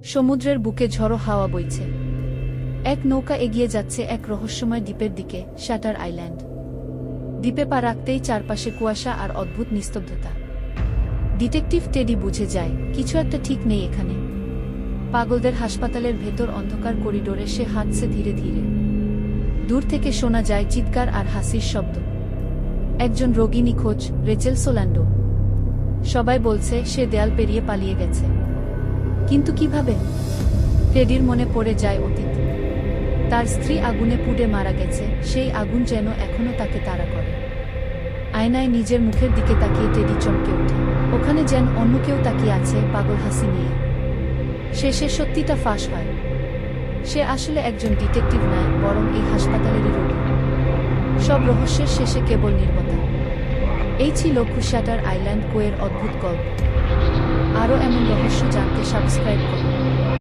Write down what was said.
সমুদ্রের বুকে ঝড়ো হাওয়া বইছে। এক নৌকা এগিয়ে যাচ্ছে এক রহস্যময় দ্বীপের দিকে, শ্যাটার আইল্যান্ড। দ্বীপে পা রাখতেই চারপাশে কুয়াশা আর অদ্ভুত নিস্তব্ধতা। ডিটেকটিভ টেডি বুঝে যায় কিছু একটা ঠিক নেই এখানে। পাগলদের হাসপাতালের ভেতর অন্ধকার করিডোরে সে হাঁটছে ধীরে ধীরে। দূর থেকে শোনা যায় চিৎকার আর হাসির শব্দ। একজন রোগী নিখোঁজ, রেচেল সোল্যান্ডো। সবাই বলছে সে দেয়াল পেরিয়ে পালিয়ে গেছে, কিন্তু কিভাবে? টেডির মনে পড়ে যায় অতীত। তার স্ত্রী আগুনে পুড়ে মারা গেছে, সেই আগুন যেন এখনো তাকে তাড়া করে। আয়নায় নিজের মুখের দিকে তাকিয়ে টেডি চমকে ওঠে। ওখানে যেন অন্য কেউ তাকিয়ে আছে, পাগল হাসি নিয়ে। শেষে সত্যিটা ফাঁস হয়। সে আসলে একজন ডিটেকটিভ নয়, বরং এই হাসপাতালেরই রোগী। সব রহস্যের শেষে কেবল নীরবতা। এই ছিল শ্যাটার আইল্যান্ড কোয়ের অদ্ভুত গল্প। আরও এমন রহস্য জানতে সাবস্ক্রাইব করুন।